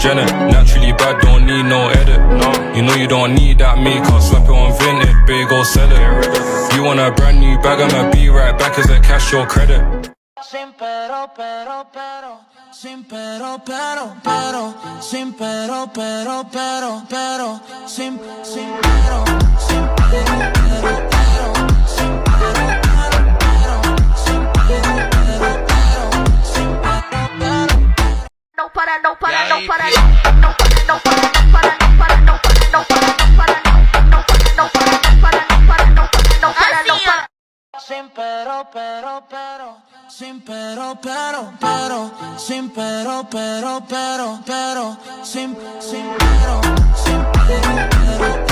Jenner, naturally bad, don't need no edit. You know you don't need that makeup, slap it on vintage, babe, go sell it. You want a brand new bag, I'ma be right back as a cash your credit. Sin pero, pero, pero, sin pero, pero, pero, sin pero, pero, pero, pero, sin pero, sin pero, pero, pero, sin pero, pero, pero, sin pero, pero, pero, sin pero, pero. No para, no para, no para, no para, no para, no para, no para, no para, no para, no para, no para, no para, no para, no para, no para, no para. Sin pero, pero, pero, sin pero, pero, pero, sin pero, pero, pero, pero, sin pero, sin pero, pero.